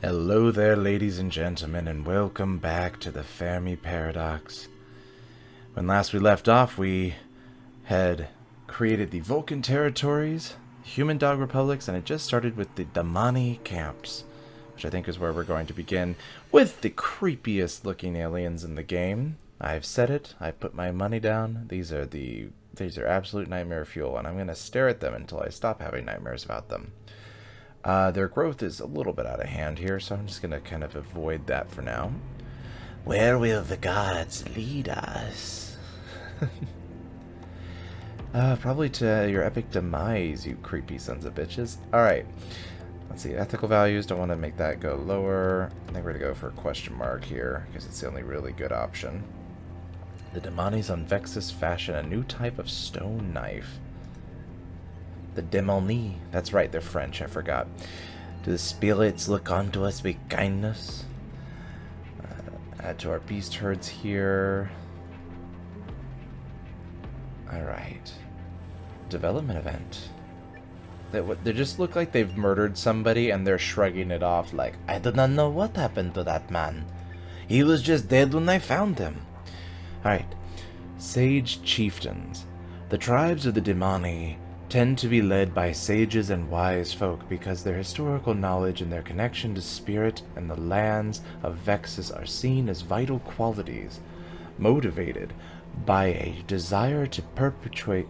Hello there, ladies and gentlemen, and welcome back to the Fermi Paradox. When last we left off, we had created the Vulcan territories, human dog republics, and it just started with the Damani camps, which I think is where we're going to begin with the creepiest looking aliens in the game. I've said it, I put my money down. These are absolute nightmare fuel, and I'm going to stare at them until I stop having nightmares about them. Their growth is a little bit out of hand here, so I'm just going to kind of avoid that for now. Where will the gods lead us? Probably to your epic demise, you creepy sons of bitches. Alright, let's see. Ethical values, don't want to make that go lower. I think we're going to go for a question mark here, because it's the only really good option. The Demanis on Vexus fashion a new type of stone knife. The Demoni. That's right, they're French, I forgot. Do the spirits look onto us with kindness? Add to our beast herds here. Alright. Development event. They just look like they've murdered somebody and they're shrugging it off like, I do not know what happened to that man. He was just dead when I found him. Alright. Sage chieftains. The tribes of the Demoni tend to be led by sages and wise folk because their historical knowledge and their connection to spirit and the lands of Vexus are seen as vital qualities, motivated by a desire to perpetuate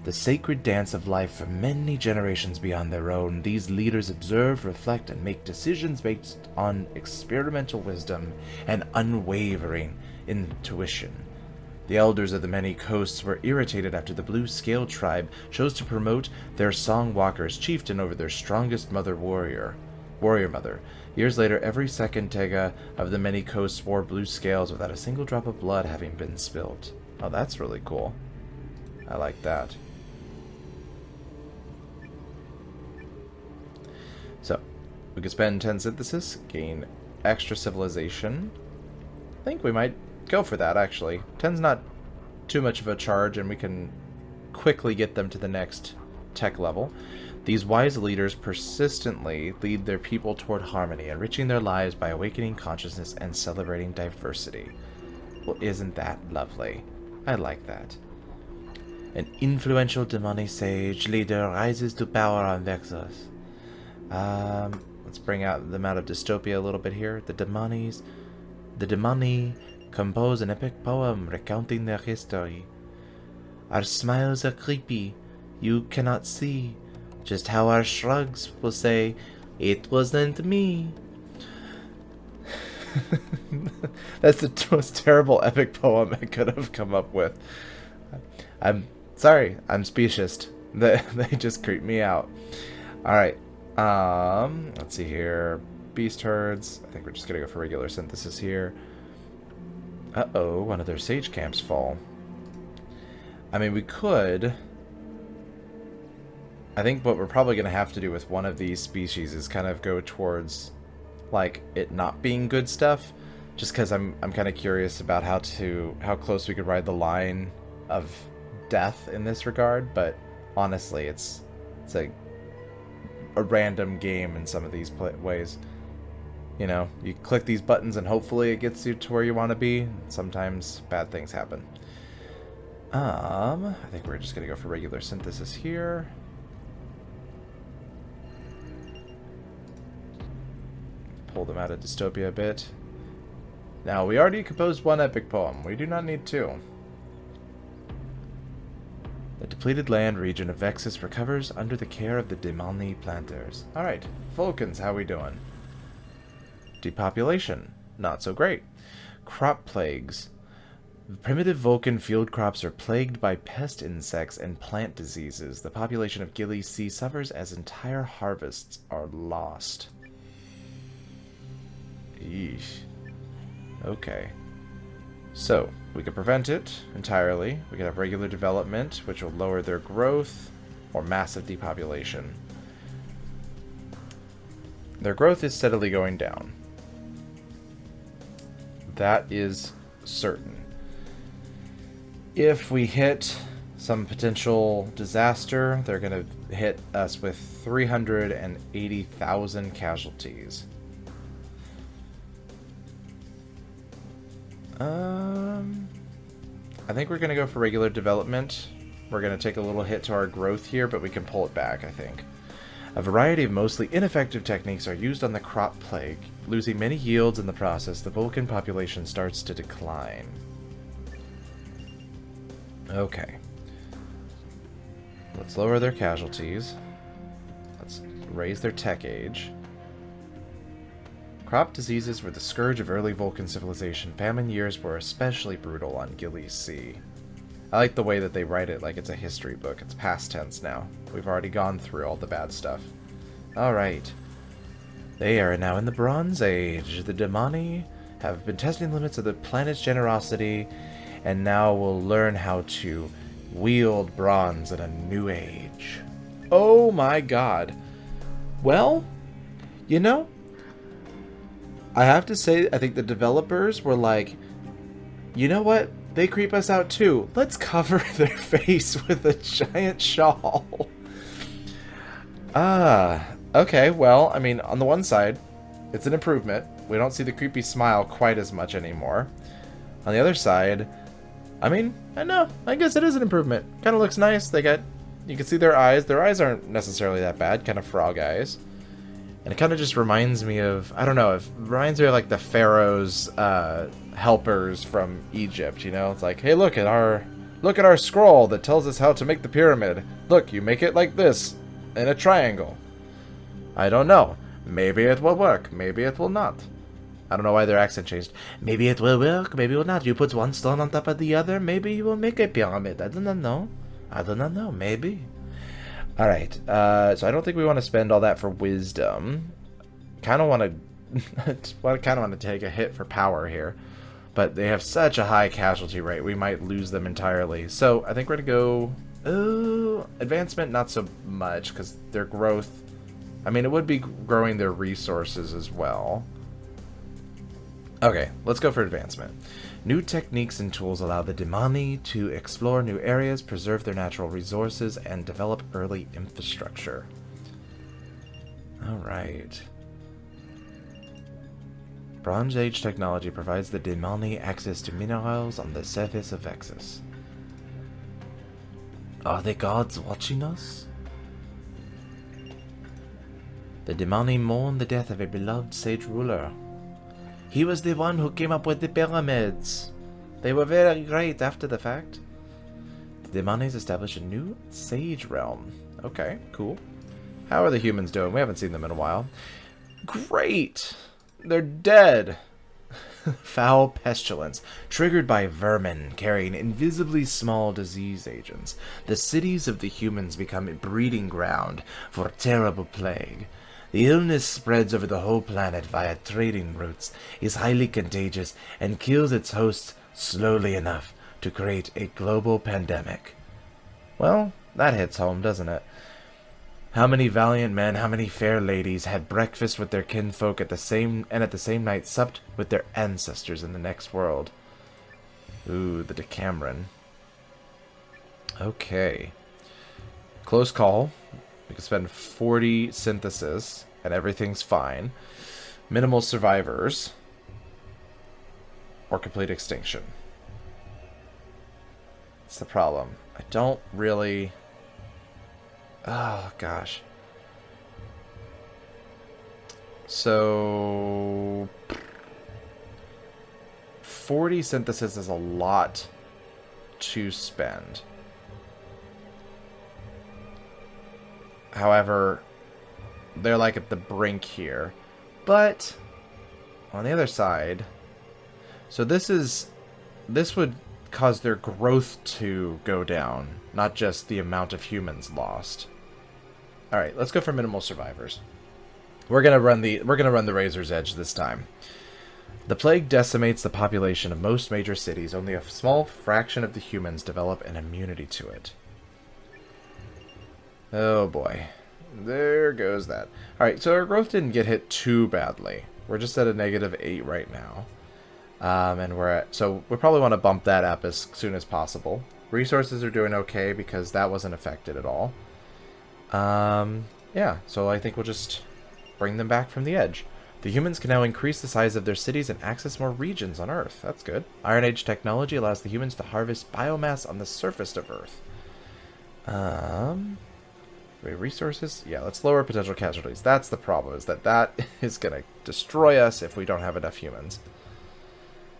the sacred dance of life for many generations beyond their own. These leaders observe, reflect, and make decisions based on experimental wisdom and unwavering intuition. The elders of the many coasts were irritated after the Blue Scale tribe chose to promote their songwalker's chieftain over their strongest warrior mother. Years later, every second Tega of the many coasts wore blue scales without a single drop of blood having been spilt. Oh, that's really cool. I like that. So, we could spend 10 synthesis, gain extra civilization. I think we might go for that, actually. 10's not too much of a charge, and we can quickly get them to the next tech level. These wise leaders persistently lead their people toward harmony, enriching their lives by awakening consciousness and celebrating diversity. Well, isn't that lovely? I like that. An influential Demoni sage leader rises to power on Vexus. Let's bring out them out of dystopia a little bit here. The Demoni compose an epic poem recounting their history. Our smiles are creepy. You cannot see just how our shrugs will say, "It wasn't me." That's the most terrible epic poem I could have come up with. I'm sorry, I'm speciest. They just creep me out. Alright, let's see here. Beast herds. I think we're just gonna go for regular synthesis here. Uh-oh, one of their sage camps fall. I mean, we could... I think what we're probably going to have to do with one of these species is kind of go towards, like, it not being good stuff. Just because I'm kind of curious about how close we could ride the line of death in this regard. But honestly, it's a random game in some of these ways. You know, you click these buttons and hopefully it gets you to where you want to be. Sometimes bad things happen. I think we're just going to go for regular synthesis here. Pull them out of dystopia a bit. Now, we already composed one epic poem. We do not need two. The depleted land region of Vexus recovers under the care of the Demoni planters. Alright, Vulcans, how we doing? Depopulation. Not so great. Crop plagues. Primitive Vulcan field crops are plagued by pest insects and plant diseases. The population of Gilly C suffers as entire harvests are lost. Eesh. Okay. So, we could prevent it entirely. We could have regular development, which will lower their growth, or massive depopulation. Their growth is steadily going down. That is certain. If we hit some potential disaster. They're going to hit us with 380,000 casualties. I think we're going to go for regular development. We're going to take a little hit to our growth here, but we can pull it back, I think. A variety of mostly ineffective techniques are used on the crop plague. Losing many yields in the process, the Vulcan population starts to decline. Okay. Let's lower their casualties. Let's raise their tech age. Crop diseases were the scourge of early Vulcan civilization. Famine years were especially brutal on Gilly's Sea. I like the way that they write it like it's a history book. It's past tense now. We've already gone through all the bad stuff. Alright. They are now in the Bronze Age. The Demani have been testing the limits of the planet's generosity, and now will learn how to wield bronze in a new age. Oh my god. Well, you know, I have to say, I think the developers were like, you know what? They creep us out too. Let's cover their face with a giant shawl. Okay, well, I mean, on the one side, it's an improvement. We don't see the creepy smile quite as much anymore. On the other side, I mean, I know, I guess it is an improvement. Kind of looks nice. They got, you can see their eyes. Their eyes aren't necessarily that bad, kind of frog eyes. And it kind of just reminds me of, I don't know, it reminds me of like the pharaoh's helpers from Egypt, you know? It's like, hey, look at our scroll that tells us how to make the pyramid. Look, you make it like this, in a triangle. I don't know. Maybe it will work. Maybe it will not. I don't know why their accent changed. Maybe it will work. Maybe it will not. You put one stone on top of the other. Maybe you will make a pyramid. I do not know. I do not know. Maybe. Alright, so I don't think we want to spend all that for wisdom. Kind of want to take a hit for power here. But they have such a high casualty rate, we might lose them entirely. So I think we're going to go... advancement, not so much, because their growth... I mean, it would be growing their resources as well. Okay, let's go for advancement. New techniques and tools allow the Demani to explore new areas, preserve their natural resources, and develop early infrastructure. Alright. Bronze Age technology provides the Demani access to minerals on the surface of Vexus. Are the gods watching us? The Demani mourn the death of a beloved sage ruler. He was the one who came up with the pyramids. They were very great after the fact. The Demanis established a new sage realm. Okay, cool. How are the humans doing? We haven't seen them in a while. Great! They're dead. Foul pestilence, triggered by vermin carrying invisibly small disease agents. The cities of the humans become a breeding ground for terrible plague. The illness spreads over the whole planet via trading routes, is highly contagious, and kills its hosts slowly enough to create a global pandemic. Well, that hits home, doesn't it? How many valiant men, how many fair ladies had breakfast with their kinfolk at the same night supped with their ancestors in the next world? Ooh, the Decameron. Okay. Close call. We can spend 40 synthesis, and everything's fine. Minimal survivors. Or complete extinction. That's the problem. I don't really... Oh, gosh. So... 40 synthesis is a lot to spend. However, they're like at the brink here. But on the other side, so this would cause their growth to go down, not just the amount of humans lost. All right, let's go for minimal survivors. We're gonna run the razor's edge this time. The plague decimates the population of most major cities. Only a small fraction of the humans develop an immunity to it. Oh boy. There goes that. Alright, so our growth didn't get hit too badly. We're just at a -8 right now. And so we probably want to bump that up as soon as possible. Resources are doing okay because that wasn't affected at all. Yeah, so I think we'll just bring them back from the edge. The humans can now increase the size of their cities and access more regions on Earth. That's good. Iron Age technology allows the humans to harvest biomass on the surface of Earth. Resources? Yeah, let's lower potential casualties. That's the problem, is that is going to destroy us if we don't have enough humans.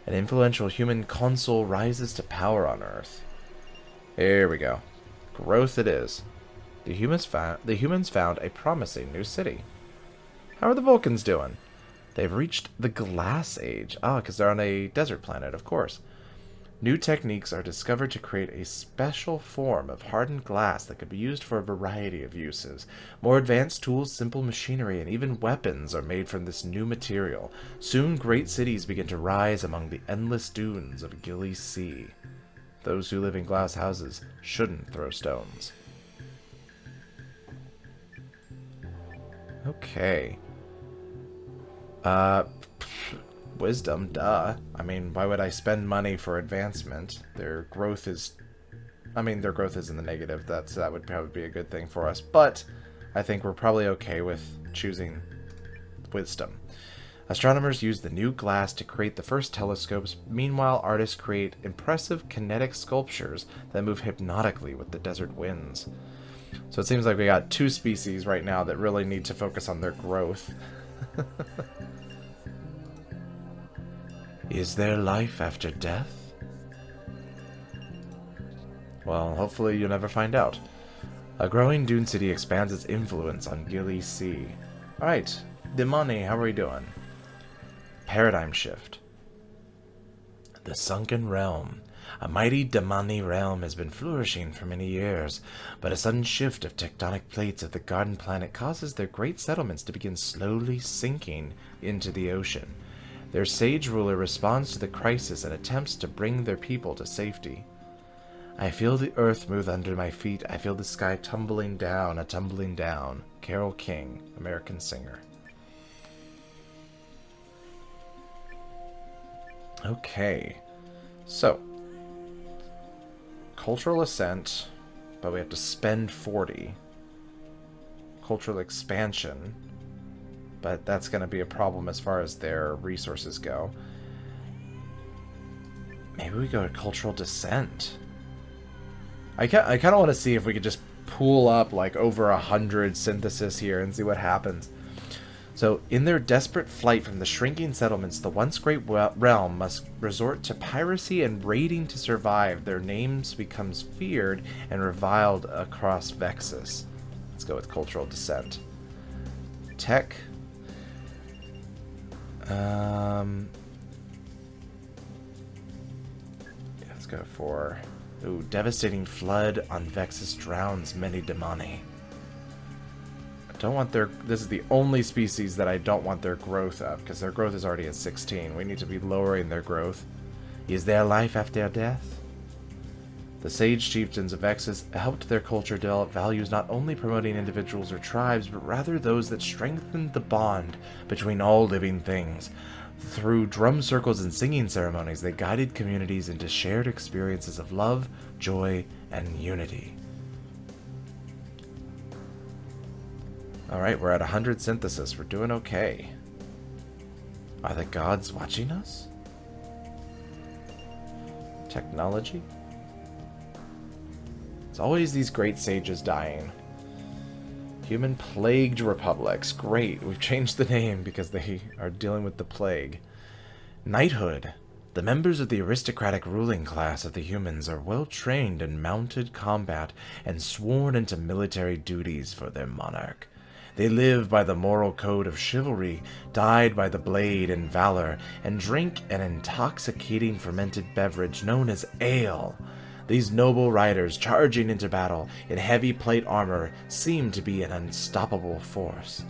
An influential human consul rises to power on Earth. Here we go. Growth it is. The humans found a promising new city. How are the Vulcans doing? They've reached the Glass Age. Ah, because they're on a desert planet, of course. New techniques are discovered to create a special form of hardened glass that could be used for a variety of uses. More advanced tools, simple machinery, and even weapons are made from this new material. Soon, great cities begin to rise among the endless dunes of Gilly Sea. Those who live in glass houses shouldn't throw stones. Okay. Wisdom, duh. I mean, why would I spend money for advancement? Their growth is in the negative. That would probably be a good thing for us. But I think we're probably okay with choosing wisdom. Astronomers use the new glass to create the first telescopes. Meanwhile, artists create impressive kinetic sculptures that move hypnotically with the desert winds. So it seems like we got two species right now that really need to focus on their growth. Is there life after death? Well, hopefully you'll never find out. A growing dune city expands its influence on Gilly Sea. Alright, Dimani, how are we doing? Paradigm shift. The Sunken Realm. A mighty Damani realm has been flourishing for many years, but a sudden shift of tectonic plates of the garden planet causes their great settlements to begin slowly sinking into the ocean. Their sage ruler responds to the crisis and attempts to bring their people to safety. I feel the earth move under my feet. I feel the sky tumbling down, tumbling down. Carole King, American singer. Okay, so cultural ascent, but we have to spend 40. Cultural expansion, but that's going to be a problem as far as their resources go. Maybe we go to cultural descent. I kind of want to see if we could just pool up like over 100 synthesis here and see what happens. So, in their desperate flight from the shrinking settlements, the once great realm must resort to piracy and raiding to survive. Their names becomes feared and reviled across Vexus. Let's go with cultural descent. Tech. Let's go for... Ooh, devastating flood on Vexus drowns many Damani. Don't want their... This is the only species that I don't want their growth up, because their growth is already at 16. We need to be lowering their growth. Is there life after death? The sage chieftains of Vexus helped their culture develop values not only promoting individuals or tribes, but rather those that strengthened the bond between all living things. Through drum circles and singing ceremonies, they guided communities into shared experiences of love, joy, and unity. Alright, we're at 100 synthesis. We're doing okay. Are the gods watching us? Technology? It's always these great sages dying. Human-plagued republics. Great, we've changed the name because they are dealing with the plague. Knighthood. The members of the aristocratic ruling class of the humans are well trained in mounted combat and sworn into military duties for their monarch. They live by the moral code of chivalry, died by the blade and valor, and drink an intoxicating fermented beverage known as ale. These noble riders charging into battle in heavy plate armor seem to be an unstoppable force.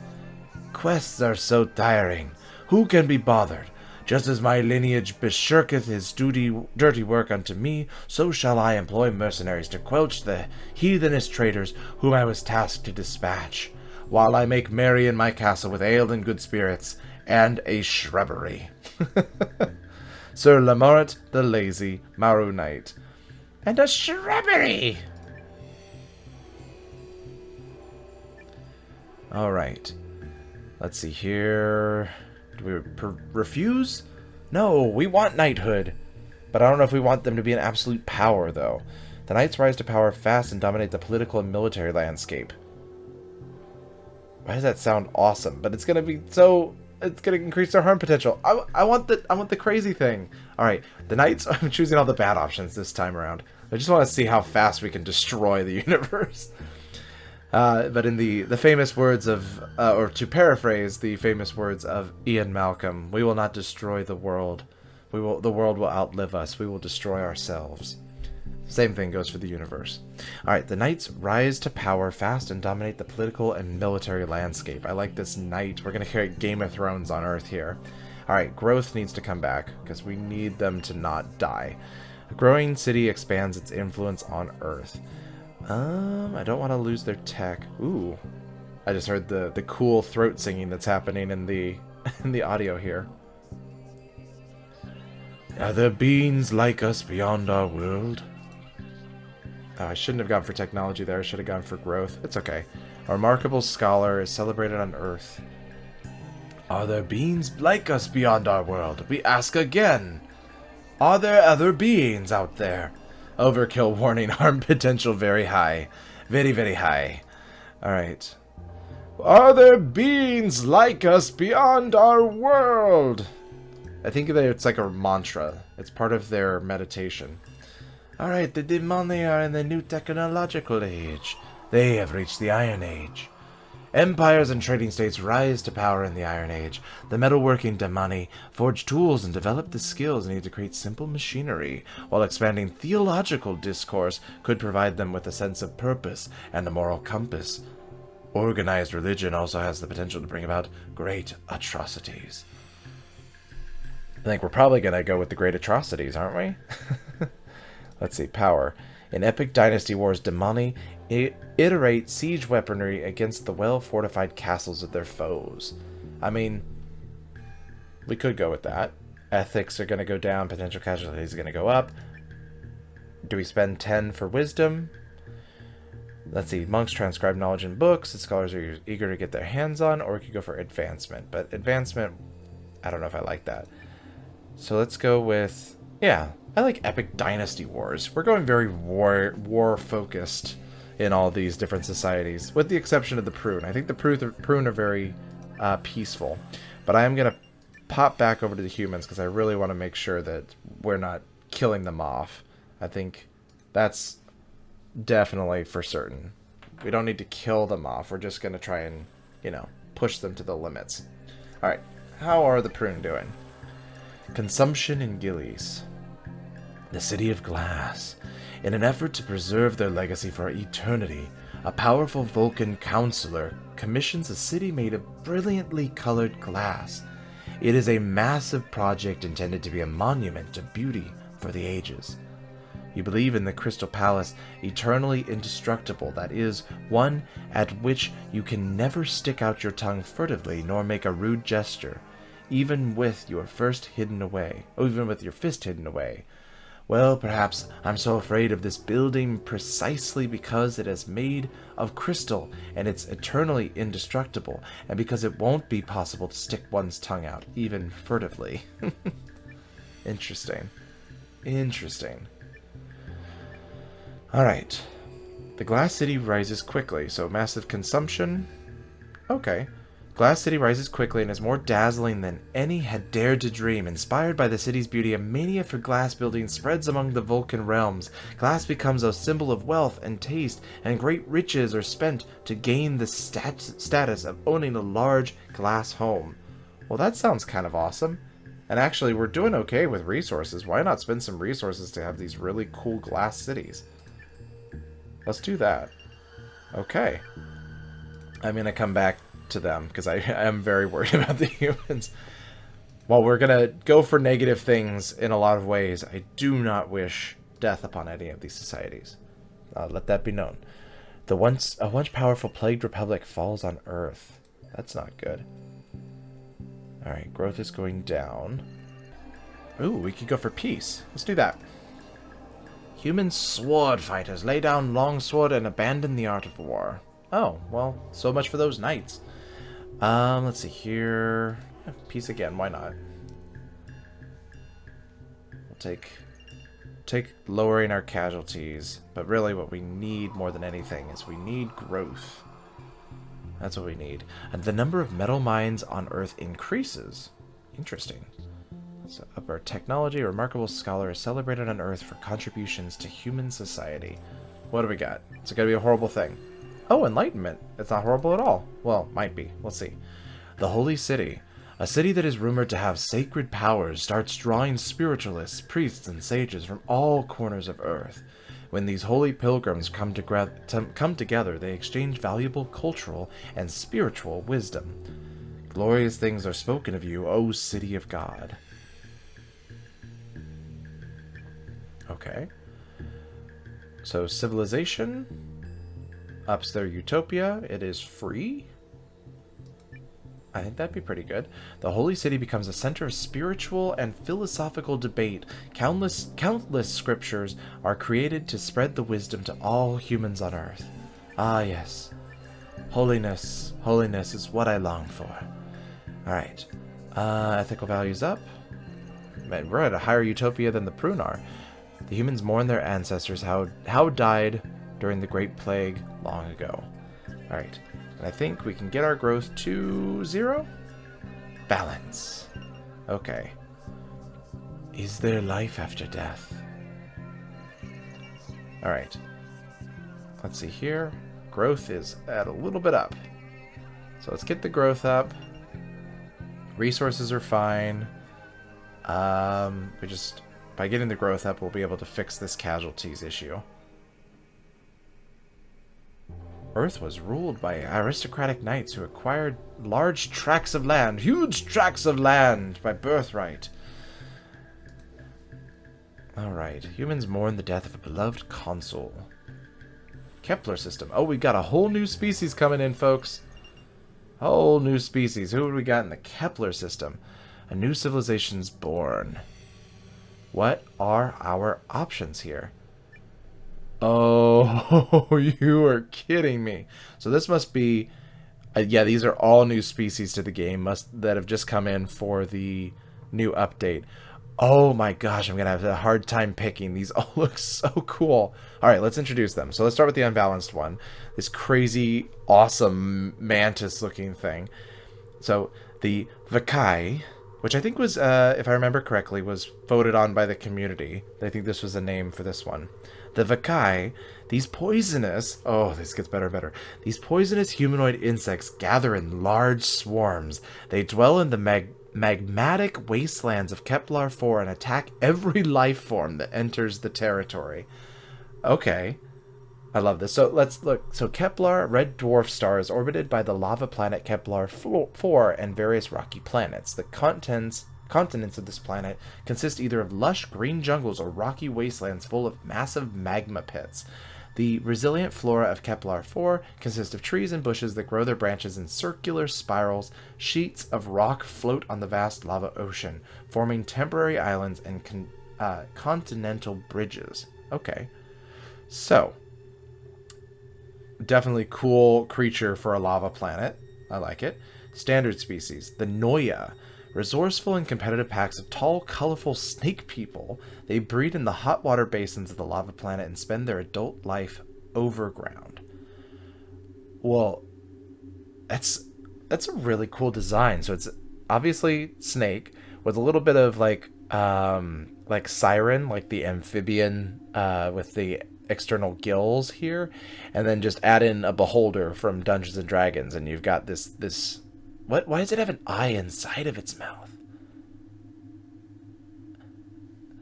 Quests are so tiring. Who can be bothered? Just as my lineage beshirketh his dirty work unto me, so shall I employ mercenaries to quench the heathenish traitors whom I was tasked to dispatch, while I make merry in my castle with ale and good spirits, and a shrubbery. Sir Lamoret the Lazy, Maru Knight. And a shrubbery! Alright. Let's see here. Do we refuse? No, we want knighthood. But I don't know if we want them to be an absolute power, though. The knights rise to power fast and dominate the political and military landscape. Why does that sound awesome? But it's gonna be so... It's gonna increase their harm potential. I want the crazy thing. Alright, the knights... I'm choosing all the bad options this time around. I just want to see how fast we can destroy the universe. But in the famous words of... or to paraphrase the famous words of Ian Malcolm, we will not destroy the world. The world will outlive us. We will destroy ourselves. Same thing goes for the universe. Alright, the knights rise to power fast and dominate the political and military landscape. I like this knight. We're going to create Game of Thrones on Earth here. Alright, growth needs to come back, because we need them to not die. A growing city expands its influence on Earth. I don't want to lose their tech. Ooh. I just heard the cool throat singing that's happening in the in the audio here. Are there beings like us beyond our world? Oh, I shouldn't have gone for technology there. I should have gone for growth. It's okay. A remarkable scholar is celebrated on Earth. Are there beings like us beyond our world? We ask again. Are there other beings out there? Overkill warning. Harm potential very high. Very, very high. Alright. Are there beings like us beyond our world? I think that it's like a mantra. It's part of their meditation. Alright, the demoni are in the new technological age. They have reached the Iron Age. Empires and trading states rise to power in the Iron Age. The metalworking demoni forge tools and develop the skills needed to create simple machinery, while expanding theological discourse could provide them with a sense of purpose and a moral compass. Organized religion also has the potential to bring about great atrocities. I think we're probably going to go with the great atrocities, aren't we? Let's see, power. In epic dynasty wars, demoni iterate siege weaponry against the well-fortified castles of their foes. I mean, we could go with that. Ethics are going to go down, potential casualties are going to go up. Do we spend 10 for wisdom? Let's see, monks transcribe knowledge in books that scholars are eager to get their hands on, or we could go for advancement. But advancement, I don't know if I like that. So let's go with, yeah, I like epic dynasty wars. We're going very war-focused in all these different societies, with the exception of the prune. I think the prune are very peaceful. But I am going to pop back over to the humans, because I really want to make sure that we're not killing them off. I think that's definitely for certain. We don't need to kill them off. We're just going to try and, you know, push them to the limits. Alright, how are the prune doing? Consumption in Gillies. The City of Glass. In an effort to preserve their legacy for eternity, a powerful Vulcan counselor commissions a city made of brilliantly colored glass. It is a massive project intended to be a monument to beauty for the ages. You believe in the Crystal Palace, eternally indestructible, that is, one at which you can never stick out your tongue furtively nor make a rude gesture, even with your fist hidden away. Well, perhaps I'm so afraid of this building precisely because it is made of crystal and it's eternally indestructible, and because it won't be possible to stick one's tongue out, even furtively. Interesting. Interesting. Alright. The Glass City rises quickly, so massive consumption. Okay. Glass City rises quickly and is more dazzling than any had dared to dream. Inspired by the city's beauty, a mania for glass building spreads among the Vulcan realms. Glass becomes a symbol of wealth and taste, and great riches are spent to gain the status of owning a large glass home. Well, that sounds kind of awesome. And actually, we're doing okay with resources. Why not spend some resources to have these really cool glass cities? Let's do that. Okay. I'm going to come back to them, because I am very worried about the humans. While we're gonna go for negative things in a lot of ways, I do not wish death upon any of these societies. Let that be known. A once powerful plagued republic falls on Earth. That's not good. Alright, growth is going down. Ooh, we could go for peace. Let's do that. Human sword fighters lay down longsword and abandon the art of war. Oh, well, so much for those knights. Let's see here. Peace again, why not? We'll take lowering our casualties, but really what we need more than anything is we need growth. That's what we need. And the number of metal mines on Earth increases. Interesting. So, upper technology, a remarkable scholar is celebrated on Earth for contributions to human society. What do we got? Is it going to be a horrible thing? Oh, enlightenment. It's not horrible at all. Well, might be. We'll see. The Holy City. A city that is rumored to have sacred powers starts drawing spiritualists, priests, and sages from all corners of Earth. When these holy pilgrims come together, they exchange valuable cultural and spiritual wisdom. Glorious things are spoken of you, O City of God. Okay. So civilization ups their utopia. It is free. I think that'd be pretty good. The Holy City becomes a center of spiritual and philosophical debate. Countless scriptures are created to spread the wisdom to all humans on Earth. Ah, yes. Holiness. Holiness is what I long for. Alright. Ethical values up. Man, we're at a higher utopia than the Prunar. The humans mourn their ancestors how died during the Great Plague long ago. Alright. And I think we can get our growth to 0. Balance. Okay. Is there life after death? Alright. Let's see here. Growth is at a little bit up. So let's get the growth up. Resources are fine. By getting the growth up, we'll be able to fix this casualties issue. Earth was ruled by aristocratic knights who acquired large tracts of land, huge tracts of land, by birthright. Alright, humans mourn the death of a beloved consul. Kepler system. Oh, we got a whole new species coming in, folks. Whole new species. Who have we got in the Kepler system? A new civilization's born. What are our options here? Oh, you are kidding me. So this must be... yeah, these are all new species to the game that have just come in for the new update. Oh my gosh, I'm going to have a hard time picking. These all look so cool. Alright, let's introduce them. So let's start with the Unbalanced one. This crazy, awesome, mantis-looking thing. So, the Vakai, which I think was, if I remember correctly, was voted on by the community. I think this was the name for this one. The Vakai, these poisonous... oh, this gets better and better. These poisonous humanoid insects gather in large swarms. They dwell in the magmatic wastelands of Kepler 4 and attack every life form that enters the territory. Okay. I love this. So let's look. So Kepler, red dwarf star, is orbited by the lava planet Kepler 4 and various rocky planets. The continents of this planet consist either of lush green jungles or rocky wastelands full of massive magma pits. The resilient flora of Kepler 4 consists of trees and bushes that grow their branches in circular spirals. Sheets of rock float on the vast lava ocean, forming temporary islands and continental bridges. Okay. So, definitely cool creature for a lava planet. I like it. Standard species, the Noya. Resourceful and competitive packs of tall, colorful snake people. They breed in the hot water basins of the lava planet and spend their adult life overground. Well, that's a really cool design. So it's obviously snake with a little bit of like siren, like the amphibian with the external gills here, and then just add in a beholder from Dungeons and Dragons, and you've got this. What? Why does it have an eye inside of its mouth?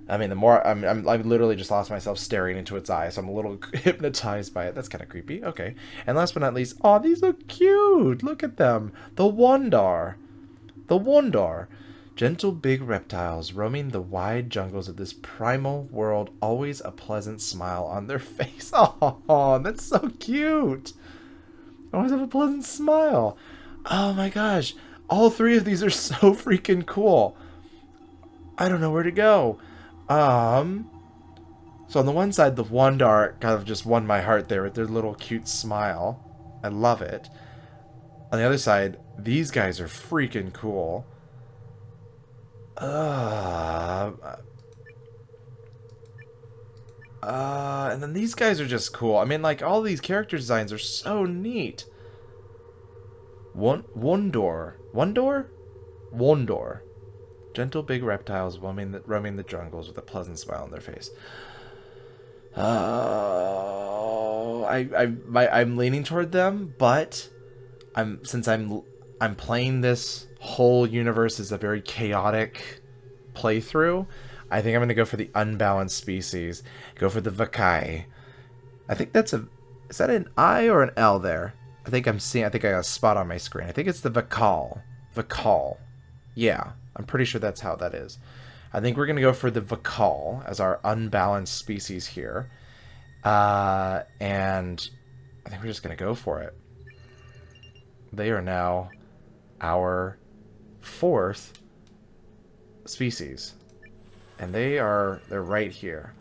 I mean, the more I've literally just lost myself staring into its eye, so I'm a little hypnotized by it. That's kind of creepy. Okay, and last but not least, oh, these look cute. Look at them. The Wondar, gentle big reptiles roaming the wide jungles of this primal world. Always a pleasant smile on their face. Oh, that's so cute. Always have a pleasant smile. Oh my gosh, all three of these are so freaking cool. I don't know where to go. So on the one side, the Wandar kind of just won my heart there with their little cute smile. I love it. On the other side, these guys are freaking cool. And then these guys are just cool. I mean, like, all these character designs are so neat. Wondor. Wondor? Wondor. Gentle big reptiles roaming the jungles with a pleasant smile on their face. I'm leaning toward them, but since I'm playing this whole universe as a very chaotic playthrough, I think I'm going to go for the unbalanced species. Go for the Vakai. I think that's is that an I or an L there? I think I got a spot on my screen. I think it's the Vakal. Vakal. Yeah, I'm pretty sure that's how that is. I think we're going to go for the Vakal as our unbalanced species here. And I think we're just going to go for it. They are now our 4th species. And they're right here.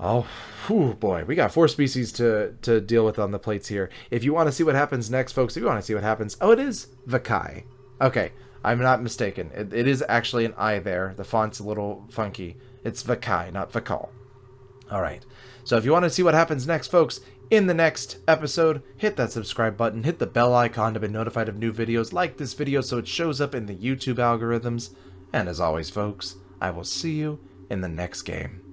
Oh, whew, boy. We got 4 species to deal with on the plates here. If you want to see what happens next, folks, if you want to see what happens... Oh, it is Vakai. Okay, I'm not mistaken. It is actually an I there. The font's a little funky. It's Vakai, not Vakal. Alright, so if you want to see what happens next, folks, in the next episode, hit that subscribe button, hit the bell icon to be notified of new videos, like this video so it shows up in the YouTube algorithms, and as always, folks, I will see you in the next game.